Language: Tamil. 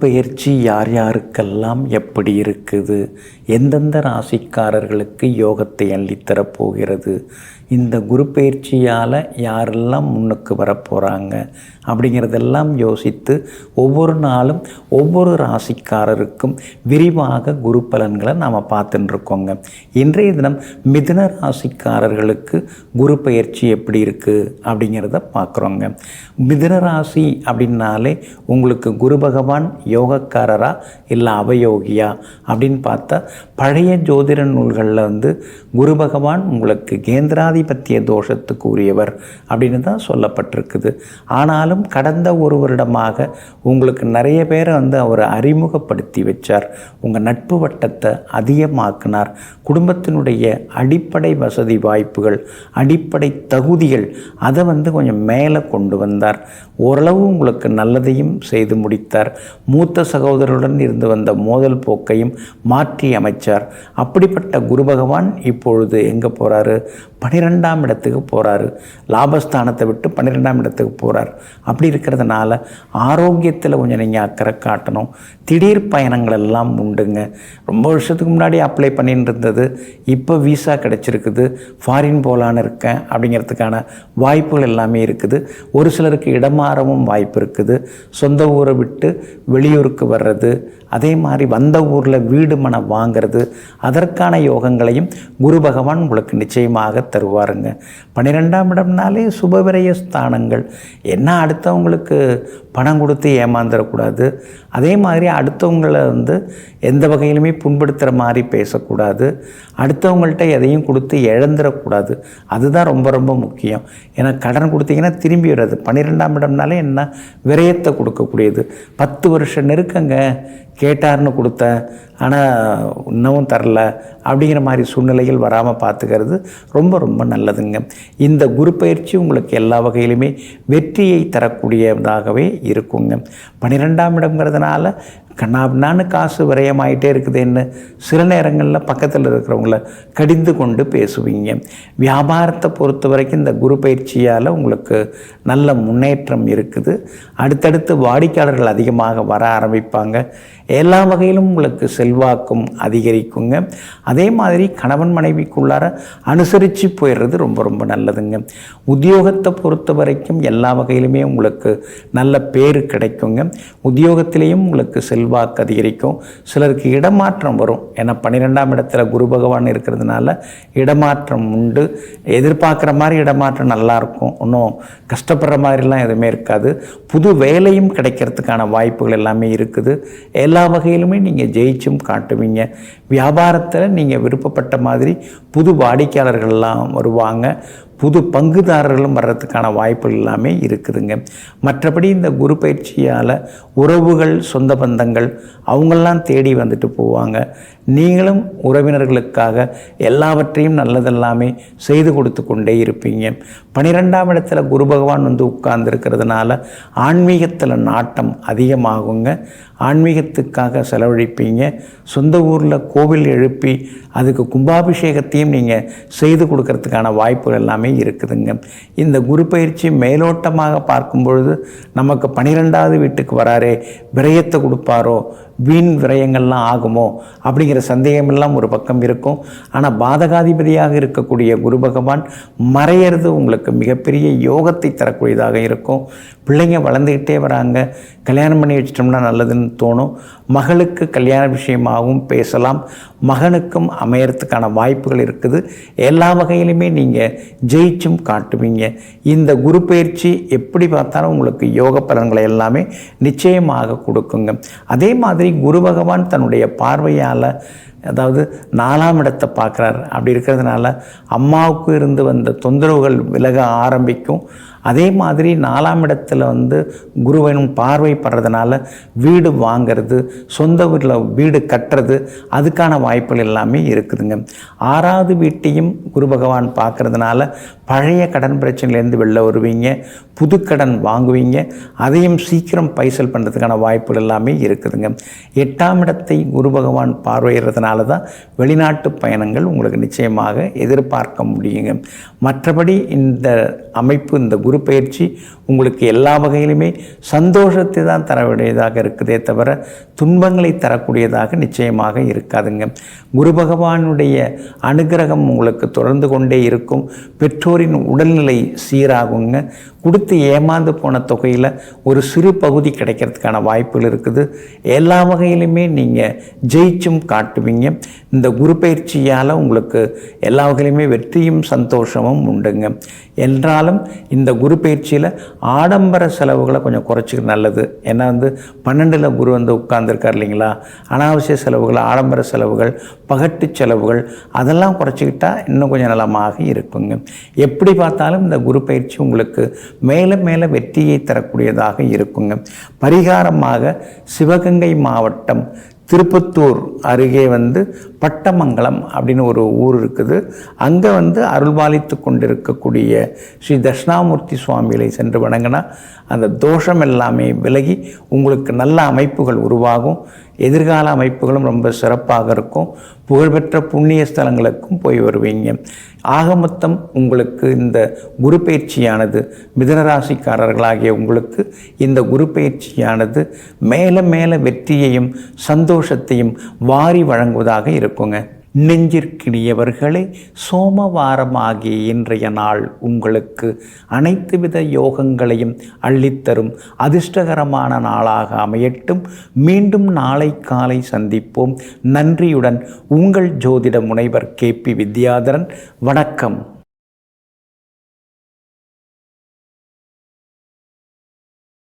பெயர்ச்சி யார் யாருக்கெல்லாம் எப்படி இருக்குது, எந்தெந்த ராசிக்காரர்களுக்கு யோகத்தை அள்ளித்தரப்போகிறது, இந்த குரு பெயர்ச்சியால் யாரெல்லாம் முன்னுக்கு வரப்போகிறாங்க அப்படிங்கிறதெல்லாம் யோசித்து ஒவ்வொரு நாளும் ஒவ்வொரு ராசிக்காரருக்கும் விரிவாக குரு பலன்களை நாம் பார்த்துட்டுருக்கோங்க. இன்றைய தினம் மிதுன ராசிக்காரர்களுக்கு குரு பெயர்ச்சி எப்படி இருக்குது அப்படிங்கிறத பார்க்குறோங்க. மிதுன ராசி அப்படின்னாலே உங்களுக்கு குரு பகவான் யோகக்காரரா இல்லை அவயோகியா அப்படின்னு பார்த்தா பழைய ஜோதிட நூல்களில் குரு பகவான் உங்களுக்கு கேந்திராதிபத்திய தோஷத்துக்கு உரியவர் அப்படின்னு தான் சொல்லப்பட்டிருக்குது. ஆனாலும் கடந்த ஒரு வருடமாக உங்களுக்கு நிறைய பேரை அவர் அறிமுகப்படுத்தி வச்சார். உங்கள் நட்பு வட்டத்தை அதிகமாக்கினார். குடும்பத்தினுடைய அடிப்படை வசதி வாய்ப்புகள், அடிப்படை தகுதிகள் அதை கொஞ்சம் மேலே கொண்டு வந்தார். ஓரளவு உங்களுக்கு நல்லதையும் செய்து முடித்தார். மூத்த சகோதரருடன் இருந்து வந்த மோதல் போக்கையும் மாற்றி அமைச்சார். அப்படிப்பட்ட குரு பகவான் இப்பொழுது எங்கே போகிறாரு? 12ஆம் இடத்துக்கு போகிறாரு. லாபஸ்தானத்தை விட்டு 12ஆம் இடத்துக்கு போகிறார். அப்படி இருக்கிறதுனால ஆரோக்கியத்தில் கொஞ்சம் நீங்கள் அக்கறை காட்டணும். திடீர் பயணங்கள் எல்லாம் உண்டுங்க. ரொம்ப வருஷத்துக்கு முன்னாடி அப்ளை பண்ணிட்டு இருந்தது, இப்போ விசா கிடச்சிருக்குது, ஃபாரின் போகலான்னு இருக்கேன் அப்படிங்கிறதுக்கான வாய்ப்புகள் எல்லாமே இருக்குது. ஒரு சிலருக்கு இடமாறவும் வாய்ப்பு இருக்குது. சொந்த ஊரை விட்டு வெளியூருக்கு வர்றது, அதே மாதிரி வந்த ஊரில் வீடு மனம் வாங்கிறது, அதற்கான யோகங்களையும் குரு பகவான் உங்களுக்கு நிச்சயமாக தருவாருங்க. 12ஆம் இடம்னாலே சுபவிரய ஸ்தானங்கள். என்ன அடுத்தவங்களுக்கு பணம் கொடுத்து ஏமாந்துடக்கூடாது. அதே மாதிரி அடுத்தவங்களை எந்த வகையிலுமே புண்படுத்துகிற மாதிரி பேசக்கூடாது. அடுத்தவங்கள்ட்ட எதையும் கொடுத்து இழந்துடக்கூடாது. அதுதான் ரொம்ப ரொம்ப முக்கியம். ஏன்னா கடன் கொடுத்தீங்கன்னா திரும்பி வர்றது. 12ஆம் இடம்னாலே என்ன, விரயத்தை கொடுக்கக்கூடியது. 10 வருஷம் நெருக்கங்க, கேட்டார்னு கொடுத்த ஆனால் இன்னமும் தரல அப்படிங்கிற மாதிரி சூழ்நிலைகள் வராமல் பார்த்துக்கிறது ரொம்ப ரொம்ப நல்லதுங்க. இந்த குரு பயிற்சி உங்களுக்கு எல்லா வகையிலுமே வெற்றியை தரக்கூடியதாகவே இருக்குங்க. 12ஆம் இடம்ங்கிறதுனால கண்ணாபின்னான்னு காசு விரயமாயிட்டே இருக்குதுன்னு சில நேரங்களில் பக்கத்தில் இருக்கிறவங்கள கடிந்து கொண்டு பேசுவீங்க. வியாபாரத்தை பொறுத்த வரைக்கும் இந்த குரு பயிற்சியால் உங்களுக்கு நல்ல முன்னேற்றம் இருக்குது. அடுத்தடுத்து வாடிக்கையாளர்கள் அதிகமாக வர ஆரம்பிப்பாங்க. எல்லா வகையிலும் உங்களுக்கு செல்வாக்கும் அதிகரிக்குங்க. அதே மாதிரி கணவன் மனைவிக்குள்ளார அனுசரித்து போயிடுறது ரொம்ப ரொம்ப நல்லதுங்க. உத்தியோகத்தை பொறுத்த வரைக்கும் எல்லா வகையிலுமே உங்களுக்கு நல்ல பேர் கிடைக்குங்க. உத்தியோகத்திலேயும் உங்களுக்கு செல்வாக்கு அதிகரிக்கும். சிலருக்கு இடமாற்றம் வரும். ஏன்னா 12ஆம் இடத்துல குரு பகவான் இருக்கிறதுனால இடமாற்றம் உண்டு. எதிர்பார்க்குற மாதிரி இடமாற்றம் நல்லாயிருக்கும். ஒன்றும் கஷ்டப்படுற மாதிரிலாம் எதுவுமே இருக்காது. புது வேலையும் கிடைக்கிறதுக்கான வாய்ப்புகள் எல்லாமே இருக்குது. எல்லா வகையிலுமே நீங்கள் ஜெயிச்சும் காட்டுவீங்க. வியாபாரத்தில் நீங்கள் விருப்பப்பட்ட மாதிரி புது வாடிக்கையாளர்கள்லாம் வருவாங்க. புது பங்குதாரர்களும் வர்றதுக்கான வாய்ப்புகள் எல்லாமே இருக்குதுங்க. மற்றபடி இந்த குரு பயிற்சியால் உறவுகள், சொந்த பந்தங்கள் அவங்கெல்லாம் தேடி வந்துட்டு போவாங்க. நீங்களும் உறவினர்களுக்காக எல்லாவற்றையும் நல்லதெல்லாமே செய்து கொடுத்து கொண்டே இருப்பீங்க. 12ஆம் இடத்துல குரு பகவான் உட்கார்ந்துருக்கிறதுனால ஆன்மீகத்தில் நாட்டம் அதிகமாகுங்க. ஆன்மீகத்துக்காக செலவழிப்பீங்க. சொந்த ஊரில் கோவில் எழுப்பி அதுக்கு கும்பாபிஷேகத்தையும் நீங்கள் செய்து கொடுக்கறதுக்கான வாய்ப்புகள் எல்லாமே இருக்குதுங்க. இந்த குரு பயிற்சி மேலோட்டமாக பார்க்கும் பொழுது நமக்கு 12ஆவது வீட்டுக்கு வராரே, விரயத்தை கொடுப்பாரோ, வீண் விரயங்கள்லாம் ஆகுமோ அப்படிங்கிற சந்தேகமெல்லாம் ஒரு பக்கம் இருக்கும். ஆனால் பாதகாதிபதியாக இருக்கக்கூடிய குரு பகவான் மறையிறது உங்களுக்கு மிகப்பெரிய யோகத்தை தரக்கூடியதாக இருக்கும். பிள்ளைங்க வளர்ந்துக்கிட்டே வராங்க, கல்யாணம் பண்ணி வச்சிட்டோம்னா நல்லதுன்னு தோணும். மகளுக்கு கல்யாண விஷயமாகவும் பேசலாம். மகனுக்கும் அமையறதுக்கான வாய்ப்புகள் இருக்குது. எல்லா வகையிலுமே நீங்கள் ஜெயிச்சும் காட்டுவீங்க. இந்த குரு பயிற்சி எப்படி பார்த்தாலும் உங்களுக்கு யோக பலன்களை எல்லாமே நிச்சயமாக கொடுக்குங்க. அதே மாதிரி குரு பகவான் தன்னுடைய பார்வையால், அதாவது 4ஆம் இடத்தை பார்க்குறார். அப்படி இருக்கிறதுனால அம்மாவுக்கு இருந்து வந்த தொந்தரவுகள் விலக ஆரம்பிக்கும். அதே மாதிரி 4ஆம் இடத்துல குருவனும் பார்வைப்படுறதுனால வீடு வாங்கிறது, சொந்த வீட்டில் வீடு கட்டுறது, அதுக்கான வாய்ப்புகள் எல்லாமே இருக்குதுங்க. 6ஆவது வீட்டையும் குரு பகவான் பார்க்கறதுனால பழைய கடன் பிரச்சனையிலேருந்து வெளில வருவீங்க. புது கடன் வாங்குவீங்க. அதையும் சீக்கிரம் பைசல் பண்ணுறதுக்கான வாய்ப்புகள் எல்லாமே இருக்குதுங்க. 8ஆம் இடத்தை குரு பகவான் பார்வையிடுறதுனால அதனால தான் வெளிநாட்டு பயணங்கள் உங்களுக்கு நிச்சயமாக எதிர்பார்க்க முடியுங்க. மற்றபடி இந்த அமைப்பு, இந்த குரு பயிற்சி உங்களுக்கு எல்லா வகையிலுமே சந்தோஷத்தை தான் தரக்கூடியதாக இருக்குதே தவிர துன்பங்களை தரக்கூடியதாக நிச்சயமாக இருக்காதுங்க. குரு பகவானுடைய அனுகிரகம் உங்களுக்கு தொடர்ந்து கொண்டே இருக்கும். பெற்றோரின் உடல்நிலை சீராகுங்க. கொடுத்து ஏமாந்து போன தொகையில் ஒரு சிறு பகுதி கிடைக்கிறதுக்கான வாய்ப்புகள் இருக்குது. எல்லா வகையிலுமே நீங்கள் ஜெயிச்சும் காட்டுவீங்க. இந்த குரு பயிற்சியால் உங்களுக்கு எல்லா வகையிலுமே வெற்றியும் சந்தோஷமும் உண்டுங்க. என்றாலும் இந்த குரு பயிற்சியில் ஆடம்பர செலவுகளை கொஞ்சம் குறைச்சிக்க நல்லது. ஏன்னா 12ல் குரு உட்கார்ந்துருக்கார் இல்லைங்களா, அனாவசிய செலவுகள், ஆடம்பர செலவுகள், பகட்டு செலவுகள் அதெல்லாம் குறைச்சிக்கிட்டா இன்னும் கொஞ்சம் நலமாக இருக்குங்க. எப்படி பார்த்தாலும் இந்த குரு பயிற்சி உங்களுக்கு மேலே மேலே வெற்றியை தரக்கூடியதாக இருக்குங்க. பரிகாரமாக சிவகங்கை மாவட்டம் திருப்பத்தூர் அருகே பட்டமங்கலம் அப்படின்னு ஒரு ஊர் இருக்குது. அங்கே அருள்பாலித்து கொண்டிருக்கக்கூடிய ஸ்ரீ தட்சிணாமூர்த்தி சுவாமிகளை சென்று வணங்கினா அந்த தோஷம் எல்லாமே விலகி உங்களுக்கு நல்ல அமைப்புகள் உருவாகும். எதிர்கால அமைப்புகளும் ரொம்ப சிறப்பாக இருக்கும். புகழ்பெற்ற புண்ணிய ஸ்தலங்களுக்கும் போய் வருவீங்க. ஆக மொத்தம் உங்களுக்கு இந்த குரு பயிற்சியானது, மிதுனராசிக்காரர்களாகிய உங்களுக்கு இந்த குரு பயிற்சியானது மேலே மேலே வெற்றியையும் சந்தோஷத்தையும் வாரி வழங்குவதாக இருக்குங்க. நெஞ்சிற்கினியவர்களே, சோமவாரமாகிய இன்றைய நாள் உங்களுக்கு அனைத்து வித யோகங்களையும் அள்ளித்தரும் அதிர்ஷ்டகரமான நாளாக அமையட்டும். மீண்டும் நாளை காலை சந்திப்போம். நன்றியுடன் உங்கள் ஜோதிட முனைவர் KP வித்யாதரன். வணக்கம்.